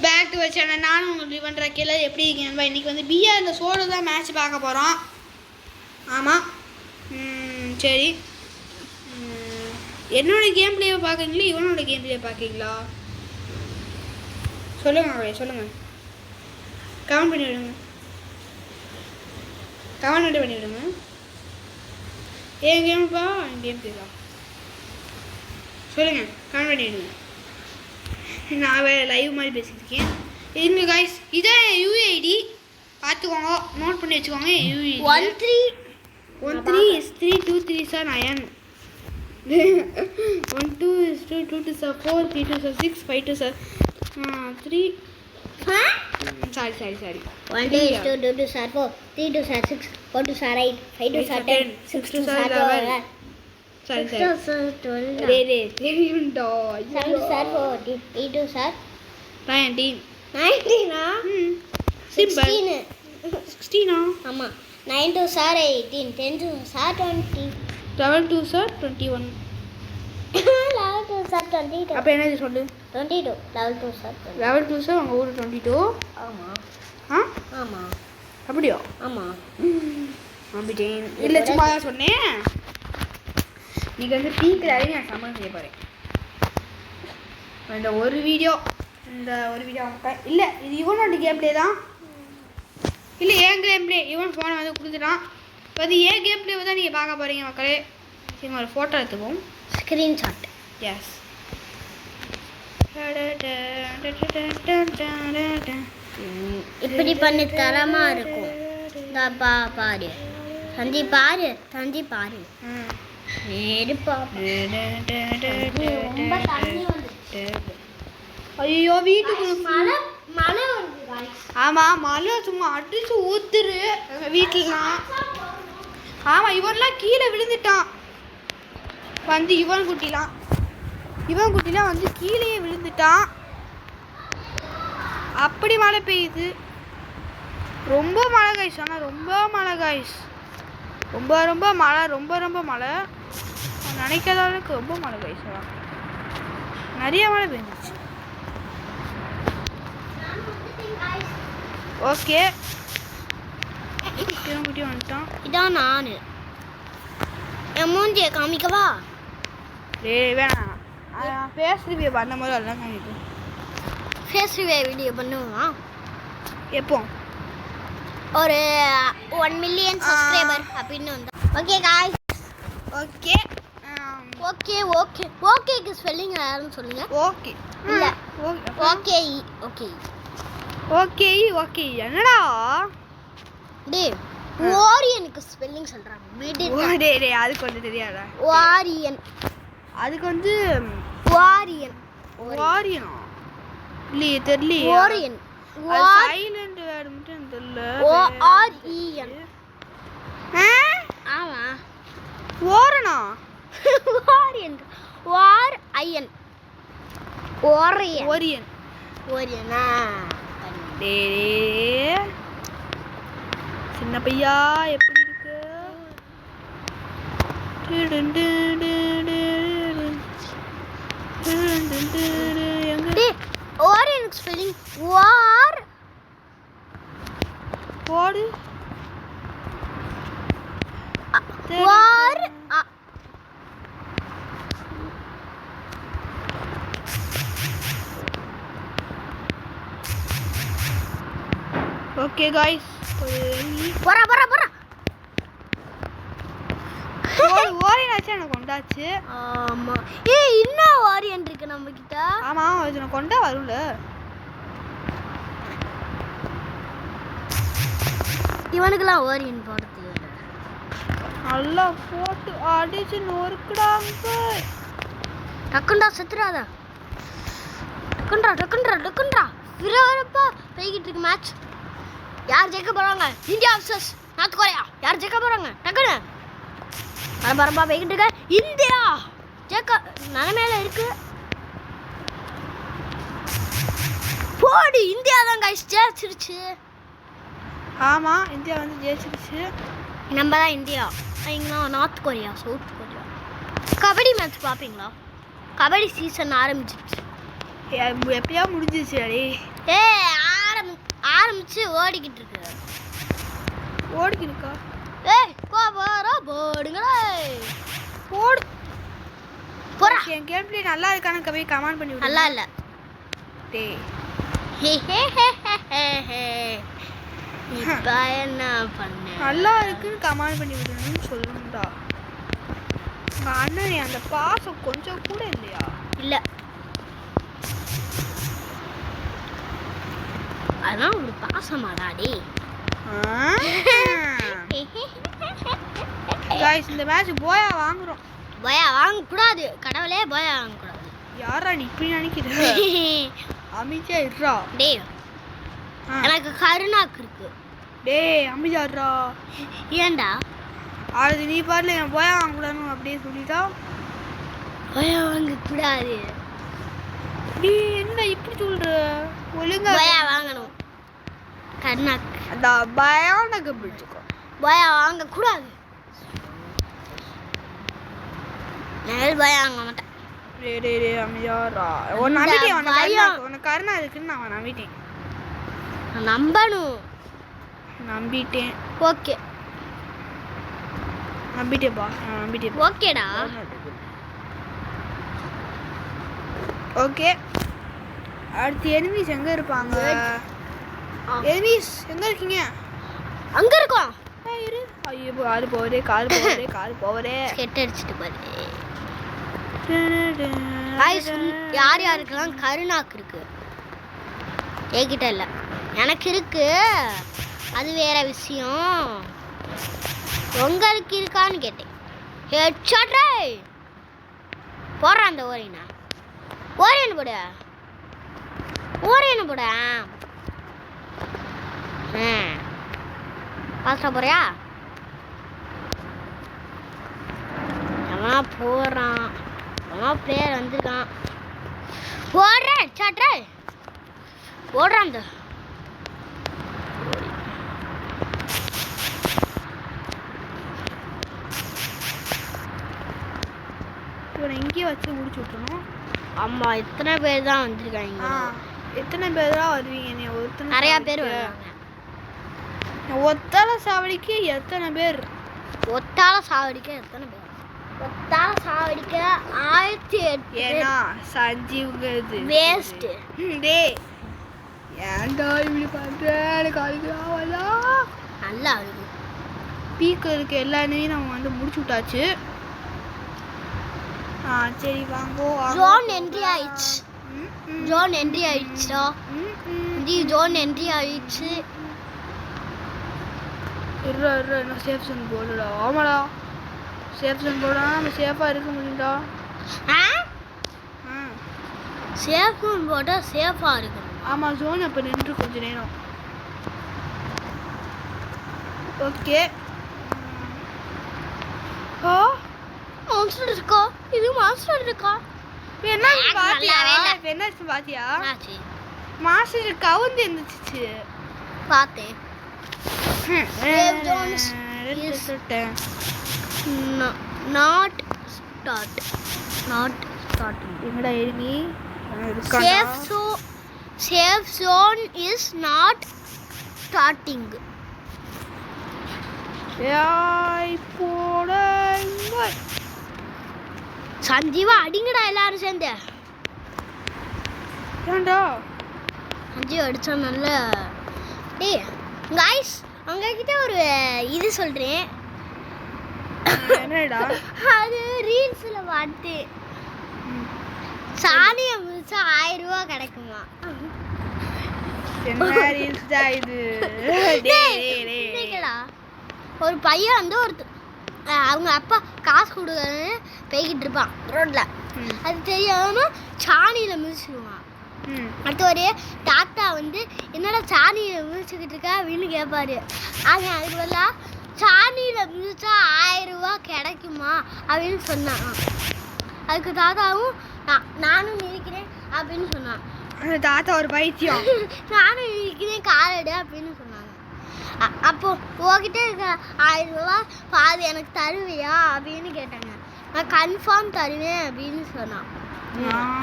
Back to channel. நானும் உங்களுக்கு பண்ணுற கீழே எப்படி இருக்கீங்க? இன்றைக்கி வந்து பிஆர் சோலோ தான் மேட்ச் பார்க்க போகிறோம். ஆமாம், சரி. என்னோடய கேம் பிளேயை பார்க்குறீங்களா இவனோட கேம் பிளேயை பார்க்குறீங்களா? சொல்லுங்கள். கமெண்ட் பண்ணி விடுங்க. கமெண்ட் பண்ணி விடுங்க. என் கேம்ப்பா என் கேம் பிளே தான் சொல்லுங்கள். கமெண்ட் பண்ணி விடுங்க. நான் வேறு லைவ் மாதிரி பேசியிருக்கேன். இருங்க காய்ஸ், இதான் யூஐடி பார்த்துக்கோங்க, நோட் பண்ணி வச்சுக்கோங்க. UID 13 is 3 2 3 are 9 1 2 is 2 2 2 are 4 3 2 are 6 5 2 are 3 sorry 1 2 is 2 2 2 are 4 3 2 are 6 4 2 are 8 5 2 are 10 6 2 are 11 sorry 6 2 are 12 re தெரியும்டா 7 2 are 14 8 2 are 19 ஆ சிம்பிள் 16 ஆமா 9 2 are 18 10 2 are 20 12 2 are 21 11 2 are 22 அப்போ என்னது சொல்லு? 22 11 2 are 22 11 2 are உங்கள் ஊர் 22. ஆமா ஆமா அப்படியா? ஆமா அப்படிட்டேன் இல்லை, சும்மா தான் சொன்னேன். நீங்கள் வந்து பீக்கில் நான் சம்மந்தம் செய்ய போகிறேன். இந்த ஒரு வீடியோ இல்லை, இது இவனோட கேம் பிளே தான். இல்லை ஏன் கேம் பிளே. இவன் ஃபோனை வந்து கொடுத்துட்டான். இப்போ வந்து ஏன் கேம் பிளேவை தான் நீங்கள் பார்க்க போகிறீங்க மக்களே. சரி, ஒரு ஃபோட்டோ எடுத்துப்போம். ஸ்க்ரீன்ஷாட். எஸ். இப்படி பண்ணி தரமா இருக்கும். பாரு தந்தி பாரு ஐயோ, வீட்டுக்கு மழை ஆமாம், மழை சும்மா அடிச்சு ஊத்துரு எங்கள் வீட்டிலலாம். ஆமாம், இவன்லாம் கீழே விழுந்துட்டான். வந்து இவன் குட்டிலாம் வந்து கீழேயே விழுந்துட்டான். அப்படி மழை பெய்யுது. ரொம்ப மழை காய்ஸ். ஆனால் ரொம்ப மழை காய்ஸ். ரொம்ப மழை. நினைக்காத அளவுக்கு ரொம்ப மழை காய்ஸ். நிறைய மழை பெய்ஞ்சிச்சு. ஓகே, குட்டி வந்துட்டான். இதான் நான் என் மூஞ்சியை காமிக்கவா? வேணாம், ஃபேஸ் ரிவ்யூ பண்ண போது அதெல்லாம் காமிக்கும். ஃபேஸ் ரிவ்யூ வீடியோ பண்ணுவோமா? எப்போ? ஒரு 1 மில்லியன் சப்ஸ்கிரைபர் அப்படின்னு வந்தா. Okay guys. ஓகேக்கு ஸ்பெல்லிங் யாருன்னு சொல்லுங்க. ஓகே இல்ல ஓகே என்னடா டேய் ஓரியனுக்கு ஸ்பெல்லிங் சொல்றாங்க. டேய் அது கொஞ்சம் தெரியாதா? ஓரியன். அதுக்கு வந்து ஓரியனா இல்லையே, தெரியலையே. ஓரியன் சைலண்ட் வேர்ட் மட்டும் தெரியல. OREN. ஆமா ஓரணா ஓரியன் ஓரியனா. டேய் சின்ன பையா எப்படி இருக்கு? ஓரியனுக்கு ஸ்பெல்லிங் வார் போடு. வார் ஓகே காய்ஸ், போறா ஓரியனாச்சும் எனக்கு கொண்டாச்சு. ஆமா. இன்னும் ஓரியன் இருக்கு நம்ம கிட்ட. ஆமா, அது கொண்டா வரும்ல. இவனுக்கெல்லாம் ஓரியன் போடுறது நல்லா போட்டு அடிச்சு நொறுக்குடாங்க. டக்குண்டா செத்துறாத. டக்குன்றா விறுவிறுப்பா போய்கிட்டு இருக்கு மேட்ச். யார் ஜெயிக்க போறாங்க? India versus north Korea. யார் ஜெயிக்க போறாங்க? டக்குன்னு பரபரப்பா போய்கிட்டு இருக்க. இந்தியா ஜெயிக்க நிலைமையில இருக்கு. போடி, இந்தியா தான் கைஸ் ஜெயிச்சிருச்சு. ஆமா, இந்தியா வந்து ஜெயிச்சிருச்சு. நம்ம தான் இந்தியா. இங்கே north Korea, south Korea. Kabaddi match பார்ப்பீங்களா? கபடி சீசன் ஆரம்பிச்சிருச்சு. எப்படியா முடிஞ்சிச்சு அடே. ஏய் ஆரம்பிச்சு ஓடிக்கிட்டு இருக்கு. ஓடிக்கிருக்கா? ஏய் போடுங்களே. போடு. போடா. என் கேம் பிளே நல்லா இருக்கான்னு போய் கமெண்ட் பண்ணி விடு. நல்லா இல்ல. டேய். இப்ப என்ன பண்ண? நல்லா இருக்குன்னு கமெண்ட் பண்ணி விடணும்னு சொல்லுங்கடா. உங்க அண்ணன் அந்த பாசம் கொஞ்சம் கூட இல்லையா? இல்ல. அதான் ஒரு பாசமாடா டேய். गाइस இந்த மேட்ச் போயா வாங்குறோம். போயா வாங்க கூடாது. கடவுளே போயா வாங்க கூடாது. யாரா நீ இப்படி நினைக்கிற? அமிஜா இருடா. டேய். எனக்கு கருணாக்கு இருக்கு. டேய் அமிஜாடா. ஏன்டா? அது நீ பாருல நான் போயா வாங்க கூடாதுன்னு அப்படியே சொல்லிட்டா. போயா வாங்க கூடாது. டேய் என்ன இப்படி சொல்ற? ஒழுங்கா போயா வாங்கணும். கருணாக்கு அந்த பயானக பிடிச்சுக்கோ. போயா வாங்க கூடாது. நான் போயா வாங்க மாட்டேன். டேய் அமிஜாடா. உன் நம்பிட்டேன். உனக்கு கருணா இருக்குன்னு நான் நம்பிட்டேன். நம்பணும். நம்பிட்டேன். ஓகே. நம்பிட்டேப்பா. நான் நம்பிட்டேன். ஓகேடா. ஓகே. அடுத்து எனிமீஸ் எங்க இருப்பாங்க? எனிமீஸ் எங்க இருக்கீங்க? அங்க இருக்கோம். இரு. ஐயோ கால் போவதே. கெட்ட அடிச்சிட்டு பாரு. गाइस யார் யாருக்கெல்லாம் கருணாக்கு இருக்கு? ஏகிட்ட இல்ல. எனக்கு இருக்கு. அது வேற விஷயம். உங்களுக்கு இருக்கான்னு கேட்டேன். ஹெட்ஷாட் ரே. போற அந்த ஓரினா. ஓரியன் போடு. பாஸ்டா போறியா? அவன் போறான். அவன் பிளேயர் வந்திருக்கான். ஓடுறேன் சாட்ரே. ஓடுறான். அந்த இவனை இங்கேயே வச்சு முடிச்சு விட்டுறணும். அம்மா எத்தனை பேர் தான் வந்திருக்காங்க? எத்தனை பேர் தான் வருவீங்க? நீ ஒருத்தனை நிறைய பேர் வருவாங்க. ஒத்தால சாவடிக்க எத்தனை பேர்? ஒத்தால சாவடிக்க எத்தனை பேர்? ஒத்தால சாவடிக்க 1008. ஏன்னா சஞ்சீவுங்க இது வேஸ்ட். டேய் ஏன்டா இப்படி பண்ற? எனக்கு அதுக்கு ஆவாதா? நல்லா இருக்கு. பீக்கு இருக்க எல்லாரையும் நம்ம வந்து முடிச்சு விட்டாச்சு. சரி வாங்கோ. ஜோன் என்ட்ரி ஆயிடுச்சு. ஜோன் என்ட்ரி ஆயிடுச்சுடா. ஜோன் என்ட்ரி ஆயிடுச்சு. என்ன சேஃப் ஜோன் போடுடா. ஆமாடா சேஃப் ஜோன் போடா. நம்ம சேஃபாக இருக்க முடியும்டா. சேஃப் ஜோன் போட்டால் சேஃபாக இருக்கும். ஆமாம் ஜோன் அப்போ நின்று கொஞ்ச நேரம். ஓகே. மான்ஸ்டர் இருக்கா? இது மான்ஸ்டர் இருக்கா? என்ன பாத்தியா? மாஸ்டர் கவுந்து இருந்துச்சு. பார்த்தேன். Not starting. எங்கடா enemy? Safe zone is not starting. ஏய் போடுங்க. சஞ்சீவா அடிங்கடா எல்லாரும் சேர்ந்து. ஏன்டா சஞ்சீவா அடிச்சா நல்ல. டேய் गाइस உங்ககிட்ட ஒரு இது சொல்றேன். என்னடா? அது ரீல்ஸ்ல பார்த்தேன். சாணிய முடிச்சா 1000 ரூபாய் கிடைக்குமா? என்ன ரீல்ஸ் தான் இது? டேய் ஒரு பையன் வந்து அவங்க அப்பா காசு கொடுக்கறன்னு போய்கிட்டு இருப்பான் ரோட்ல. அது தெரியாம சாணியில மிதிச்சிடுவான். அடுத்து ஒரு டாக்டா வந்து என்னடா சாணியில மிதிச்சுக்கிட்டு இருக்கா அப்படின்னு கேட்பாரு. அதுக்கு பதிலாக சாணியில மிதிச்சா 1000 ரூபாய் கிடைக்குமா அப்படின்னு சொன்னான். அதுக்கு தாத்தாவும் நானும் மிதிக்கிறேன் அப்படின்னு சொன்னான். தாத்தா ஒரு பைத்தியம். நானும் மிதிக்கிறேன் காலடு அப்படின்னு சொன்னாங்க. அப்போ உங்ககிட்ட இருக்க 1000 ரூபாய் பாதி எனக்கு தருவியா அப்படின்னு கேட்டாங்க. நான் கன்ஃபார்ம் தருவேன் அப்படின்னு சொன்னான்.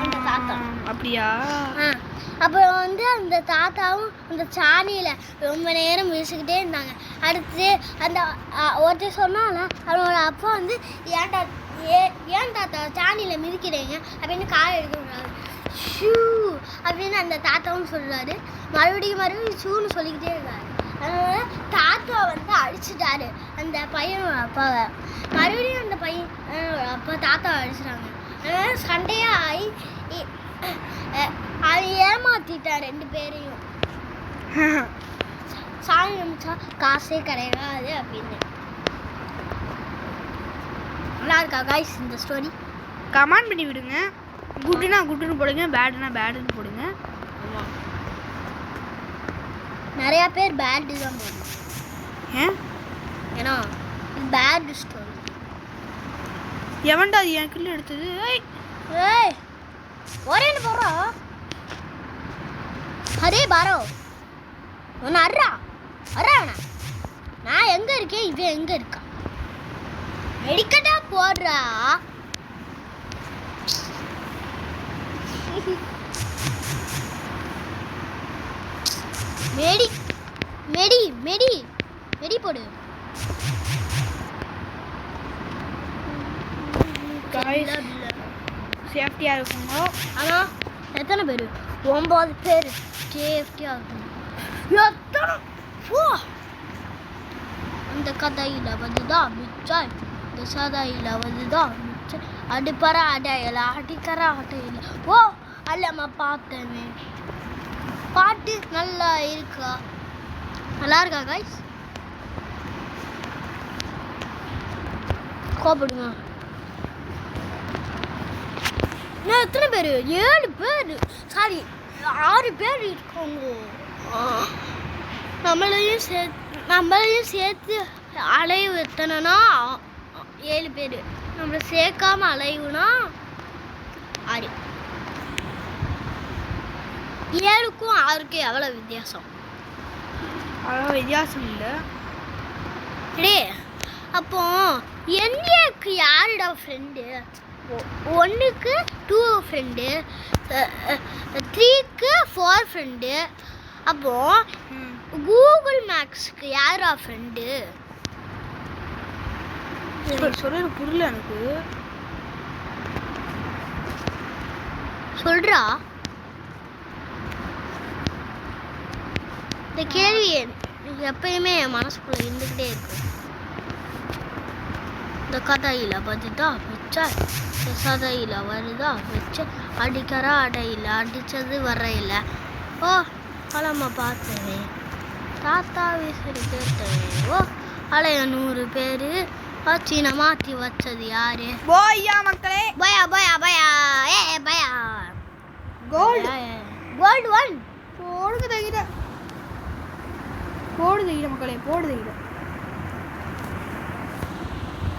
அந்த தாத்தா. அப்படியா? அப்புறம் வந்து அந்த தாத்தாவும் அந்த சாணியில் ரொம்ப நேரம் வீசிக்கிட்டே இருந்தாங்க. அடுத்து அந்த ஒருத்தர் சொன்னால அவனோட அப்பா வந்து ஏன் தாத்தா சாணியில் மிதிக்கிறீங்க அப்படின்னு காலை எடுக்கிறாரு. ஷூ அப்படின்னு அந்த தாத்தாவும் சொல்கிறாரு. மறுபடியும் ஷூன்னு சொல்லிக்கிட்டே இருக்காரு. அதனால தாத்தா வந்து அடிச்சிட்டாரு அந்த பையனோட அப்பாவை. மறுபடியும் அந்த பையனோட அப்பா தாத்தாவை அடிச்சிட்டாங்க. அதனால சண்டையாக ஆகி அது ஏமாத்திட்டார் 2 பேரையும். சாமி நிமிச்சா காசே கிடையாது அப்படின்னு. நல்லா இருக்கா காய்ஸ் இந்த ஸ்டோரி? கமெண்ட் பண்ணி விடுங்க. குட்டுனா குட்டுன்னு போடுங்க, பேடுனா பேடுன்னு போடுங்க. நிறையா பேர் பேடு தான் போடுங்க. ஏன்னா பேடு ஸ்டோரி. எவன்டா அது என் கிட்ட எடுத்தது? ஏய் ஒரேன்னு போடுறா. அரே பாரோ ஒன்று அர்றா அண்ணா. நான் எங்கே இருக்கேன், இவன் எங்கே இருக்கான்? மெடிக்கட்டா போடுறா. மெடி மெடி மெடி மெடி போடு. சேஃப்டியாக இருக்குங்க. ஆனால் எத்தனை பேர்? 9 பேர் சேஃப்டியாக இருக்கும். எத்தனை அந்த கதையில் வந்துதான் மிச்சாய், இந்த சதையில் வந்துதான் மிச்சாய். அடிப்பற அடையல அடிக்கிற அடையில. ஓ அல்லம்மா பார்த்தேனே. பாட்டு நல்லா இருக்கா? நல்லா இருக்கா காய்ஸ்? கோபடுங்க. எத்தனை பேர்? 7 பேர், சாரி 6 பேர் இருக்காங்க. நம்மளையும் சேர்த்து அலைவு எத்தனைனா 7 பேர். நம்மளை சேர்க்காம அலைவுனா 6. 7க்கும் 6க்கும் எவ்வளோ வித்தியாசம்? அவ்வளோ வித்தியாசம் இல்லை. டே அப்போ என்ஏக்கு யாருடா ஃப்ரெண்டு? 1க்கு 2 ஃப்ரெண்டு, 3க்கு 4 ஃப்ரெண்டு. அப்போ கூகுள் மேக்ஸ்க்கு யாரா ஃப்ரெண்டு? சொல்ற புரியல எனக்கு. சொல்றா. இந்த கேள்வி எப்பயுமே என் மனசுக்குள்ள இருந்துக்கிட்டே இருக்கு. இந்த கதையில் வந்துதா வச்சா, இந்த சதையில் வருதா வச்ச, அடிக்கிற அடையில் அடித்தது வரையில். ஓ அலம்மா பார்த்தவே தாத்தா விசிறி கேட்டவே. ஓ அலைய 100 பேர் வச்சின மாற்றி வச்சது யாரு? போய்யா மக்களே. பயா பயா பயா ஏ பயா கோல்டு 1 போடுங்க தகிட மக்களே, போடு தகிட.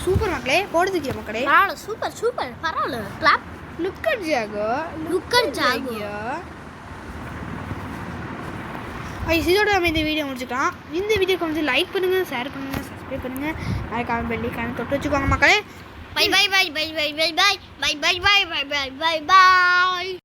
சூப்பர் மக்களே, போடு தகிட மக்களே. சூப்பர் பரவாயில்ல. கிளாப். லுக்கர் ஜாகோ. இதோட நம்ம இந்த வீடியோ முடிச்சுக்கலாம். இந்த வீடியோக்கு வந்து லைக் பண்ணுங்க, ஷேர் பண்ணுங்க, சப்ஸ்கிரைப் பண்ணுங்க, மறக்காம பெல் ஐகானை தொட்டு வச்சுக்கோங்க மக்களே. Bye bye bye bye bye bye bye bye bye bye bye bye by.